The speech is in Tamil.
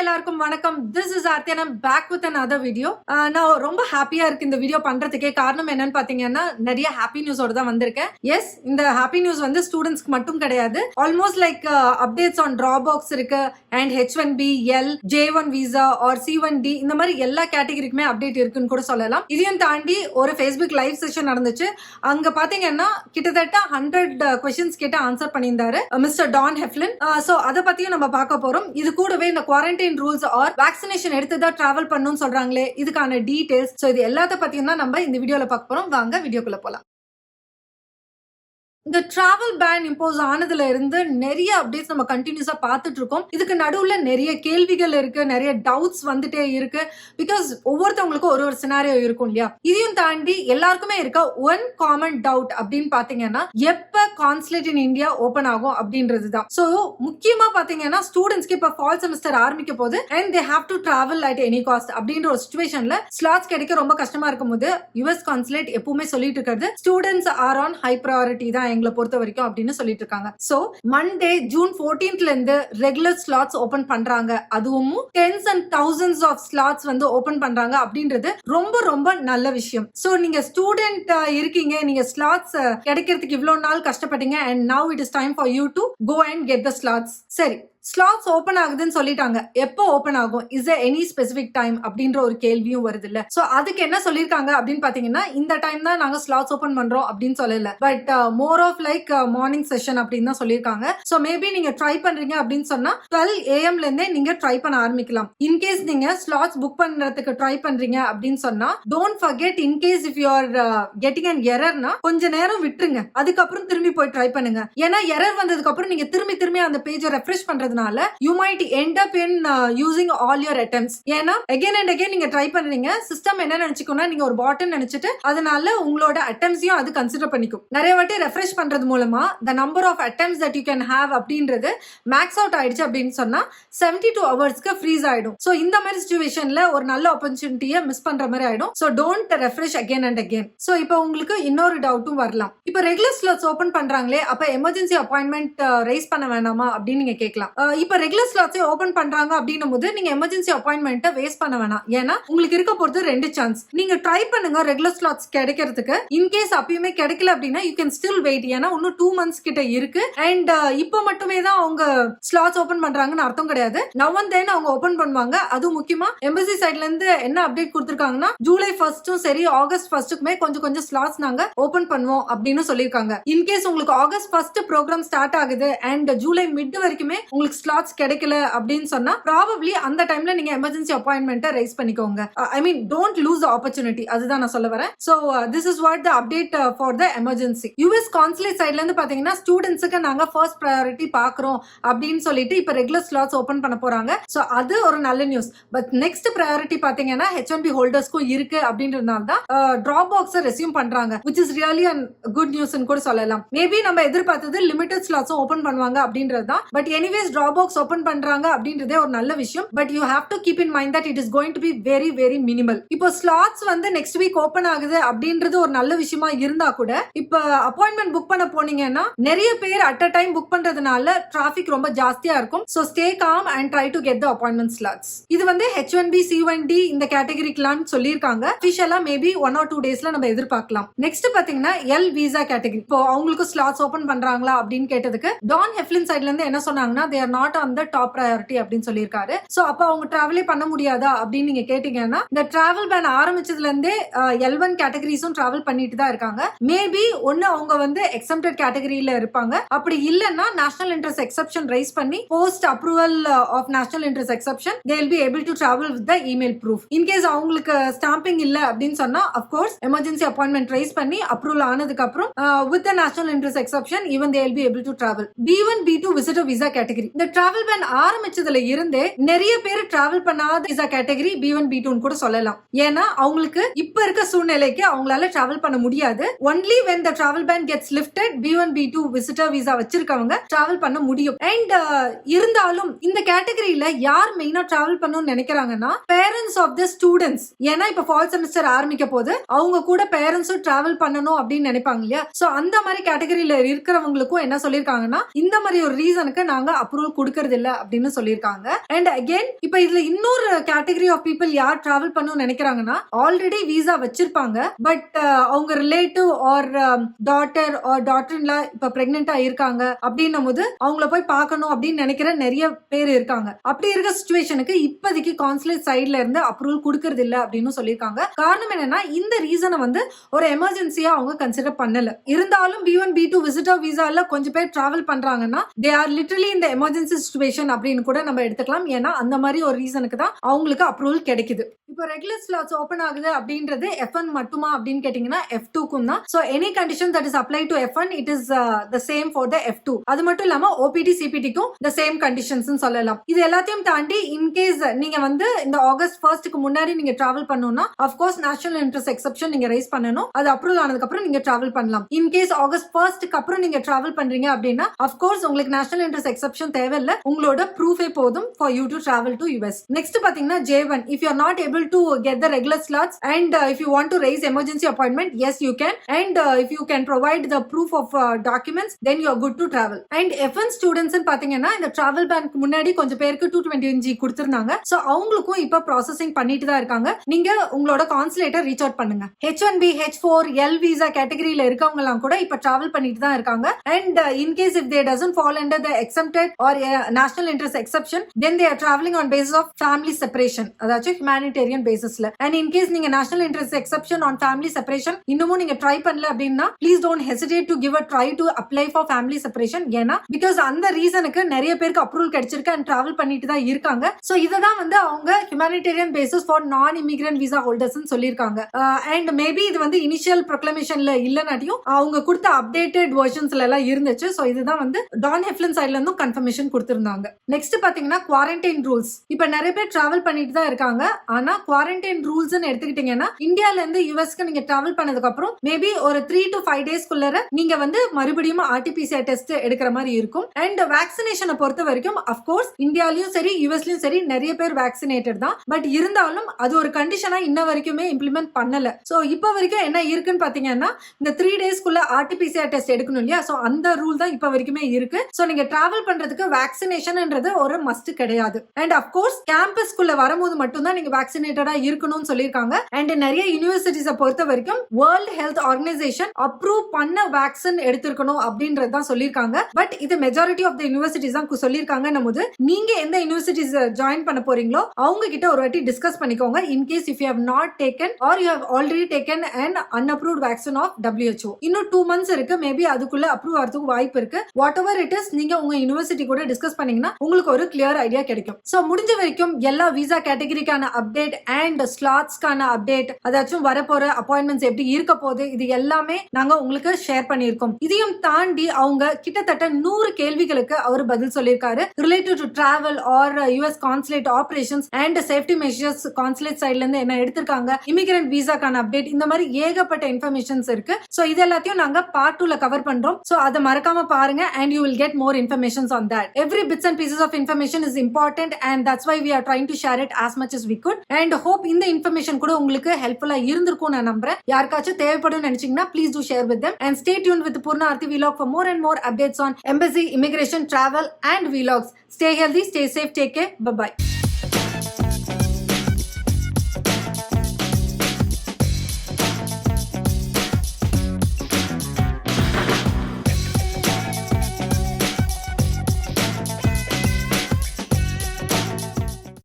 எல்லாருக்கும் வணக்கம். This is Aarti and I'm back with another video. நான் ரொம்ப ஹாப்பியா இருக்கு இந்த வீடியோ பண்றதுக்கே. காரணம் என்னன்னு பாத்தீங்கன்னா நிறைய ஹாப்பி நியூஸோட தான் வந்திருக்கேன். எஸ், இந்த ஹாப்பி நியூஸ் வந்து ஸ்டூடெண்ட்ஸ்க்கு மட்டும் கிடையாது. Almost like updates on dropbox இருக்கு and H1B, L, J1 visa or C1D இந்த மாதிரி எல்லா கேட்டகரிக்குமே அப்டேட் இருக்குன்னு கூட சொல்லலாம். இதையும் தாண்டி ஒரு Facebook லைவ் செஷன் நடந்துச்சு. அங்க பாத்தீங்கன்னா கிட்டத்தட்ட 100 கொஸ்டின்ஸ் கிட்ட ஆன்சர் பண்ணியிருந்தாரு மிஸ்டர் டான் ஹெஃப்லின். சோ அதை பத்தியும் நம்ம பார்க்க போறோம். இது கூடவே இந்த குவாரண்டைன் ரூல்ஸ் ஆர் வேக்சினேஷன் எடுத்து தான் டிராவல் பண்ணணும்னு சொல்றாங்களே, இதுக்கான டீடைல்ஸ். சோ இது எல்லாத்த பத்தியும் தான் நம்ம இந்த வீடியோல பார்க்க போறோம். வாங்க வீடியோக்குள்ள போலாம். இந்த டிராவல் பேன் இம்போஸ் ஆனதுல இருந்து நிறைய அப்டேட்ஸ் நம்ம கண்டினியூஸா பார்த்துட்டு இருக்கோம். இதுக்கு நடுவுல நிறைய கேள்விகள் இருக்கு, நிறைய டவுட்ஸ் வந்துட்டே இருக்கு. பிகாஸ் ஒவ்வொருத்தவங்களுக்கும் ஒரு சினாரியோ இருக்கும் இல்லையா. இதையும் தாண்டி எல்லாருக்குமே இருக்க ஒன் காமன் டவுட் அப்படின்னு பாத்தீங்கன்னா, எப்ப கான்சுலேட் இன் இந்தியா ஓபன் ஆகும் அப்படின்றது தான். சோ முக்கியமா பாத்தீங்கன்னா ஸ்டூடெண்ட்ஸ்க்கு இப்ப ஃபால் செமஸ்டர் ஆரம்பிக்க போது and they have to travel at any cost அப்படின்ற ஒரு சிச்சுவேஷன்ல ஸ்லாட்ஸ் கிடைக்க ரொம்ப கஷ்டமா இருக்கும் போது US கான்சுலேட் எப்பவுமே சொல்லிட்டு இருக்கிறது students are on high priority தான் எங்களை பொறுத்த வரைக்கும் அப்படின்னு சொல்லிட்டு இருக்காங்க. சோ மண்டே ஜூன் 14th இருந்து ரெகுலர் ஸ்லாட்ஸ் ஓபன் பண்றாங்க. அதுவும் tens and thousands of slots வந்து ஓபன் பண்றாங்க அப்படின்றது ரொம்ப ரொம்ப நல்ல விஷயம். சோ நீங்க ஸ்டூடெண்ட் இருக்கீங்க, நீங்க ஸ்லாட்ஸ் கிடைக்கிறதுக்கு இவ்வளவு நாள் கஷ்டப்பட்டீங்க and now it is time for you to go and get the slots. சரி, ஸ்லாட்ஸ் ஓபன் ஆகுதுன்னு சொல்லிட்டாங்க. எப்போ ஓபன் ஆகும், is there any specific time அப்படின்ற ஒரு கேள்வியும் வருது இல்ல. சோ அதுக்கு என்ன சொல்லிருக்காங்க அப்படின்னு பாத்தீங்கன்னா, இந்த டைம் தான் நாங்க ஸ்லாட்ஸ் ஓபன் பண்றோம் அப்படின்னு சொல்லல. But more of like morning session அப்படின்னு தான் சொல்லிருக்காங்க. சோ மேபி நீங்க ட்ரை பண்றீங்க அப்படின்னு சொன்னா 12 AM ல இருந்தே நீங்க ட்ரை பண்ண ஆரம்பிக்கலாம். இன்கேஸ் நீங்க ஸ்லாட்ஸ் புக் பண்றதுக்கு ட்ரை பண்றீங்க அப்படின்னு சொன்னா don't forget, in case if you are getting an errorனா கொஞ்ச நேரம் விட்டுருங்க, அதுக்கப்புறம் திரும்பி போய் ட்ரை பண்ணுங்க. ஏன்னா எரர் வந்ததுக்கு அப்புறம் நீங்க திரும்பி அந்த பேஜை ரெஃப்ரெஷ் பண்றது you might end up in using all your attempts. ஏன்னா again and again நீங்க ட்ரை பண்றீங்க, சிஸ்டம் என்ன நினைச்சுக்கோனா நீங்க ஒரு பாட்டன் நினைச்சிட்டு அதனால உங்களோட அட்டெம்ப்ட்ஸையும் அது கன்சிடர் பண்ணிக்கும். நிறைய வாட்டி ரெஃப்ரெஷ் பண்றது மூலமா the number of attempts that you can have அப்படின்றது மேக்ஸ் அவுட் ஆயிடுச்சு அப்படின்னு சொன்னா 72 ஹவர்ஸ்க்கு ஃப்ரீஸ் ஆயிடும். சோ இந்த மாதிரி சிச்சுவேஷன்ல ஒரு நல்ல ஆப்பர்ச்சுனிட்டியை மிஸ் பண்ற மாதிரி ஆயிடும். So don't refresh again and again. So இப்போ உங்களுக்கு இன்னொரு டவுட்டும் வரலாம். இப்போ ரெகுலர் ஸ்லாட்ஸ் ஓபன் பண்றாங்களே, அப்ப எமர்ஜென்சி அப்பாயின்மெண்ட் ரைஸ் பண்ண வேணாமா அப்படின்னு நீங்க கேட்கலாம். இப்ப ரெகுலர் ஸ்லாட்ஸே ஓபன் பண்றாங்க அப்படின்னும் போது நீங்க எமர்ஜென்சி அப்பாயின்மெண்ட்டை வேஸ்ட் பண்ண வேணாம். ஏன்னா உங்களுக்கு இருக்க பொறுத்து 2 சான்ஸ். நீங்க ட்ரை பண்ணுங்க ரெகுலர் ஸ்லாட்ஸ் கிடைக்கிறதுக்கு. இன்கேஸ் அப்பயுமே கிடைக்கல அப்படின்னா யூ கேன் ஸ்டில் வெயிட். ஏன்னா இன்னும் 2 months கிட்ட இருக்கு அண்ட் இப்போ மட்டுமே தான் அவங்க ஸ்லாட்ஸ் ஓபன் பண்றாங்கன்னு அர்த்தம் கிடையாது. நவ் அண்ட் தென் அவங்க ஓபன் பண்ணுவாங்க. அதுவும் முக்கியமா எம்பசி சைட்ல இருந்து என்ன அப்டேட் கொடுத்திருக்காங்கன்னா, ஜூலை 1st சரி ஆகஸ்ட் 1க்குமே கொஞ்சம் ஸ்லாட்ஸ் நாங்க ஓபன் பண்ணுவோம் அப்படின்னு சொல்லிருக்காங்க. இன்கேஸ் உங்களுக்கு ஆகஸ்ட் 1 ப்ரோக்ராம் ஸ்டார்ட் ஆகுது அண்ட் ஜூலை மிட் வரைக்குமே உங்களுக்கு ஸ்லாட்ஸ் கிடைக்கல அப்படின்னு சொன்னா ப்ராபபிலி அந்த டைம்ல நீங்க எமர்ஜென்சி அப்பாயின்மெண்ட்டை ரைஸ் பண்ணிக்கோங்க. ஐ மீன் டோன்ட் லூஸ் தி ஆப்பர்ச்சுனிட்டி, அதுதான் நான் சொல்ல வரேன். So this is what the update for the emergency. US consulate சைடுல இருந்து பாத்தீங்கன்னா ஸ்டூடெண்ட்ஸ்க்கு நாங்க ஃபர்ஸ்ட் ப்ரையாரிட்டி பாக்குறோம் அப்படின்னு சொல்லிட்டு இப்ப ரெகுலர் ஸ்லாட்ஸ் ஓபன் பண்ண போறாங்க. சோ அது ஒரு நல்ல நியூஸ். பட் நெக்ஸ்ட் ப்ரையாரிட்டி பாத்தீங்கன்னா H1B ஹோல்டர்ஸ்க்கும் இருக்கு அப்படின்றதுனால தான் டிராபாக்ஸ் ரெஸ்யூம் பண்றாங்க, which is really a good news ன்னு கூட சொல்லலாம். மேபி நம்ம எதிர்பார்த்தது லிமிடெட் ஸ்லாட்ஸும் ஓபன் பண்ணுவாங்க அப்படின்றது தான். பட் எனிவேஸ் டிராபாக்ஸ் ஓபன் பண்றாங்க அப்படின்றதே ஒரு நல்ல விஷயம். But you have to keep in mind that it is going to be very very minimal. இப்போ ஸ்லாட்ஸ் வந்து நெக்ஸ்ட் வீக் ஓபன் ஆகுது அப்படின்றது ஒரு நல்ல விஷயமா இருந்தா கூட இப்ப அப்பாயின்மெண்ட் புக் பண்ண போனீங்கன்னா நிறைய பேர் அட் அ டைம் புக் பண்றதுனால டிராபிக் ரொம்ப ஜாஸ்தியா இருக்கும். So stay com and try to get the appointment slots. இது வந்து H1B C1D இந்த கேட்டகரிக்குலாம் சொல்லிருக்காங்க. அபிஷியலா மேபி 1 or 2 டேஸ்ல நம்ம எதிர்பார்க்கலாம். நெக்ஸ்ட் பாத்தீங்கன்னா L விசா கேட்டகரி. இப்போ அவங்களுக்கு ஸ்லாட்ஸ் ஓபன் பண்றாங்களா அப்படின்னு கேட்டதுக்கு டான் ஹெஃப்லின் சைடுல இருந்து என்ன சொன்னாங்கன்னா, they are not on the top priority அப்படின்னு சொல்லியிருக்காரு. சோ அப்ப அவங்க டிராவலே பண்ண முடியாதா அப்படின்னு நீங்க கேட்டீங்கன்னா, இந்த டிராவல் பேன் ஆரம்பிச்சதுல இருந்தே L1 கேட்டகரிஸும் டிராவல் பண்ணிட்டு தான் இருக்காங்க. மேபி ஒன்னு அவங்க வந்து எக்ஸம்ப்டட் கேட்டகரியில இருப்பாங்க. அப்படி இல்லன்னா நேஷனல் இன்ட்ரெஸ்ட் எக்ஸெப்ஷன் ரைஸ் பண்ணி post approval of national interest exception they will be able to travel with the email proof. In case அவங்களுக்கு ஸ்டாம்பிங் இல்ல அப்படின்னு சொன்னா அப்கோர்ஸ் எமர்ஜென்சி அப்பாயின்மெண்ட் ரைஸ் பண்ணி அப்ரூவல் ஆனதுக்கு அப்புறம் with the national interest exception even they will be able to travel. B1 B2 visitor visa category. இந்த டிராவல் பேன் ஆரம்பிச்சதுல இருந்தே நிறைய பேர் டிராவல் பண்ணாத விசா கேட்டகரி B1 B2 கூட சொல்லலாம். ஏன்னா அவங்களுக்கு இப்ப இருக்க சூழ்நிலைக்கு அவங்களால டிராவல் பண்ண முடியாது. Only when the travel ban gets lifted B1 B2 visitor visa வச்சிருக்கவங்க டிராவல் பண்ண முடியும். அண்ட் இருந்தாலும் இந்த கேட்டகரியில யார் மெயினா டிராவல் பண்ணணும்னு நினைக்கிறாங்கன்னா பேரண்ட்ஸ் ஆஃப் த ஸ்டூடெண்ட்ஸ். ஏன்னா இப்ப ஃபால் செமஸ்டர் ஆரம்பிக்க போது அவங்க கூட பேரண்ட்ஸும் டிராவல் பண்ணணும் அப்படின்னு நினைப்பாங்க இல்லையா. சோ அந்த மாதிரி கேட்டகரியில இருக்கிறவங்களுக்கும் என்ன சொல்லிருக்காங்கன்னா, இந்த மாதிரி ஒரு ரீசனுக்கு நாங்க அப்ரூவல் அப்ரூவல் கொடுக்கறது இல்ல அப்படின்னு சொல்லியிருக்காங்க. அண்ட் அகைன் இப்ப இதுல இன்னொரு கேட்டகரி ஆஃப் பீப்புள் யார் டிராவல் பண்ணணும்னு நினைக்கிறாங்கன்னா ஆல்ரெடி விசா வச்சிருப்பாங்க, பட் அவங்க ரிலேட்டிவ் ஆர் டாட்டர்ல இப்ப பிரெக்னெண்டா இருக்காங்க அப்படின்னும் போது அவங்கள போய் பார்க்கணும் அப்படின்னு நினைக்கிற நிறைய பேர் இருக்காங்க. அப்படி இருக்க சிச்சுவேஷனுக்கு இப்போதைக்கு கான்சுலேட் சைட்ல இருந்து அப்ரூவல் கொடுக்கறது இல்ல அப்படின்னு சொல்லியிருக்காங்க. காரணம் என்னன்னா இந்த ரீசனை வந்து ஒரு எமர்ஜென்சியா அவங்க கன்சிடர் பண்ணல. இருந்தாலும் B1 B2 விசிட்டர் விசால கொஞ்சம் பேர் டிராவல் பண்றாங்கன்னா தே ஆர் லிட்டரலி இந்த எமர்ஜென்சி சிச்சுவேஷன் அப்படின்னு கூட நம்ம எடுத்துக்கலாம். ஏன்னா அந்த மாதிரி ஒரு ரீசனுக்கு தான் அவங்களுக்கு அப்ரூவல் கிடைக்குது. இப்போ ரெகுலர் ஸ்லாட்ஸ் ஓபன் ஆகுது அப்படின்றது F1 மட்டுமா அப்படின்னு கேட்டீங்கன்னா F2க்கும் தான். So any condition that is apply to F1 it is the same for the F2. அது மட்டும் இல்லாம OPT CPTக்கும் த சேம் கண்டிஷன்ஸ் சொல்லலாம். இது எல்லாத்தையும் தாண்டி இன்கேஸ் நீங்க வந்து இந்த ஆகஸ்ட் 1க்கு முன்னாடி நீங்க டிராவல் பண்ணணும்னா அஃப்கோர்ஸ் நேஷனல் இன்ட்ரெஸ்ட் எக்ஸெப்ஷன் நீங்க ரைஸ் பண்ணணும். அது அப்ரூவல் ஆனதுக்கு அப்புறம் நீங்க டிராவல் பண்ணலாம். இன்கேஸ் ஆகஸ்ட் 1க்கு அப்புறம் நீங்க டிராவல் பண்றீங்க அப்படின்னா அஃப்கோர்ஸ் உங்களுக்கு நேஷனல் இன்ட்ரெஸ்ட் எக்ஸெப்ஷன் தேவையில்லை, உங்களோட ப்ரூஃபே போதும் for you to travel to US. Next பாத்தீங்கன்னா J1 if you are not able to get the regular slots and if you want to raise emergency appointment, yes you can, and if you can provide the proof of documents then you are good to travel. And F1 students பாத்தீங்கன்னா இந்த டிராவல் பேன் முன்னாடி கொஞ்சம் பேருக்கு 220G கொடுத்திருந்தாங்க. சோ அவங்களுக்கும் இப்ப ப்ராசசிங் பண்ணிட்டு தான் இருக்காங்க. நீங்க உங்களோட கான்சுலேட்டர் ரீச் அவுட் பண்ணுங்க. H1B H4 L விசா கேட்டகரியில இருக்கவங்க எல்லாம் கூட இப்ப டிராவல் பண்ணிட்டு தான் இருக்காங்க. And in case if they doesn't fall under the exempted or national interest exception then they are traveling on basis of family separation, அதாச்சும் humanitarian basisல. And in case நீங்க national interest exception on family separation இன்னமும் நீங்க ட்ரை பண்ணல அப்படின்னா please don't hesitate to give a try to apply for family separation. ஏன்னா because அந்த ரீசனுக்கு நிறைய பேருக்கு அப்ரூவல் கிடைச்சிருக்கு and டிராவல் பண்ணிட்டு தான் இருக்காங்க. சோ இததான் வந்து அவங்க humanitarian basis for non immigrant visa holders ன்னு சொல்லிருக்காங்க. And maybe இது வந்து இனிஷியல் ப்ரொக்ளமேஷன்ல இல்லனாட்டியும் அவங்க கொடுத்த அப்டேட்டட் வெர்ஷன்ஸ்ல எல்லாம் இருந்துச்சு. சோ இதுதான் வந்து டான் ஹெஃப்லின் சைடுல இருந்தும் கன்ஃபர்மேஷன் கொடுத்திருந்தாங்க. நெக்ஸ்ட் பாத்தீங்கன்னா குவாரண்டைன் ரூல்ஸ். இப்ப நிறைய பேர் டிராவல் பண்ணிட்டு தான் இருக்காங்க. ஆனா குவாரண்டைன் ரூல்ஸ் எடுத்துக்கிட்டீங்கன்னா இந்தியால இருந்து யுஎஸ்க்கு நீங்க டிராவல் பண்ணதுக்கு அப்புறம் மேபி ஒரு 3 to 5 டேஸ்க்குள்ள நீங்க வந்து மறுபடியும் RT-PCR டெஸ்ட் எடுக்கிற மாதிரி இருக்கும். அண்ட் வேக்சினேஷனை பொறுத்த வரைக்கும் அஃப்கோர்ஸ் இந்தியாலயும் சரி யுஎஸ்லயும் சரி நிறைய பேர் வேக்சினேட்டட் தான். பட் இருந்தாலும் அது ஒரு கண்டிஷனா இன்ன வரைக்குமே இம்ப்ளிமெண்ட் பண்ணல. சோ இப்ப வரைக்கும் என்ன இருக்குன்னு பாத்தீங்கன்னா இந்த 3 டேஸ்க்குள்ள RT-PCR டெஸ்ட் எடுக்கணும் இல்லையா, சோ அந்த ரூல் தான் இப்ப வரைக்குமே இருக்கு. சோ நீங்க டிராவல் பண்றதுக்கு வேக்சினேஷன்ன்றது ஒரு மஸ்ட் கிடையாது. அண்ட் அஃப்கோர்ஸ் கேம்பஸ்க்குள்ள வரும்போது மட்டும் தான் நீங்க வேக்சினேட்டடா இருக்கணும்னு சொல்லியிருக்காங்க. அண்ட் நிறைய யூனிவர்சிட்டிஸை பொறுத்த வரைக்கும் வேர்ல்ட் ஹெல்த் ஆர்கனைசேஷன் அப்ரூவ் பண்ண வேக்சின் எடுத்திருக்கணும் அப்படின்றது தான் சொல்லியிருக்காங்க. பட் இது மெஜாரிட்டி ஆஃப் த யூனிவர்சிட்டிஸ் தான் சொல்லியிருக்காங்க. போது நீங்க எந்த யூனிவர்சிட்டிஸ் ஜாயின் பண்ண போறீங்களோ அவங்க கிட்ட ஒரு வாட்டி டிஸ்கஸ் பண்ணிக்கோங்க. In case if you have not taken or you have already taken and unapproved vaccine of WHO. இன்னும் 2 months இருக்கு. மேபி அதுக்குள்ள அப்ரூவ் ஆகிறதுக்கு வாய்ப்பு இருக்கு. வாட் எவர் இட் இஸ் நீங்க உங்க யூனிவர்சிட்டி கூட டிஸ்கஸ் பண்ணீங்கன்னா உங்களுக்கு ஒரு கிளியர் ஐடியா கிடைக்கும். சோ முடிஞ்ச வரைக்கும் எல்லா விசா கேட்டகரிக்கான அப்டேட் அண்ட் ஸ்லாட்ஸ்க்கான அப்டேட், அதாச்சும் வரப்போற அப்பாயின்மெண்ட்ஸ் எப்படி இருக்க போகுது, இது எல்லாமே நாங்க உங்களுக்கு ஷேர் பண்ணியிருக்கோம். இதையும் தாண்டி அவங்க கிட்டத்தட்ட 100 கேள்விகளுக்கு அவர் பதில் சொல்லியிருக்காரு related to travel or US consulate operations and safety measures. Consulate சைட்ல இருந்து என்ன எடுத்திருக்காங்க, இமிகிரண்ட் விசாக்கான அப்டேட், இந்த மாதிரி ஏகப்பட்ட இன்ஃபர்மேஷன்ஸ் இருக்கு. சோ இது எல்லாத்தையும் நாங்க பார்ட் 2ல கவர் பண்றோம். சோ அதை மறக்காம பாருங்க and you will get more informations on that. Every bits and pieces of information is important and that's why we are trying to share it as much as we could and hope இந்த இன்ஃபர்மேஷன் கூட உங்களுக்கு ஹெல்ப்ஃபுல்லா இருந்திருக்கும் நான் நம்புறேன். யாருக்காச்சும் தேவைப்படும் நினைச்சீங்கன்னா please do share with them and stay tuned with Purna Arthi Vlog for more and more updates on embassy, immigration, travel and vlogs. Stay healthy, stay safe, take care, bye bye.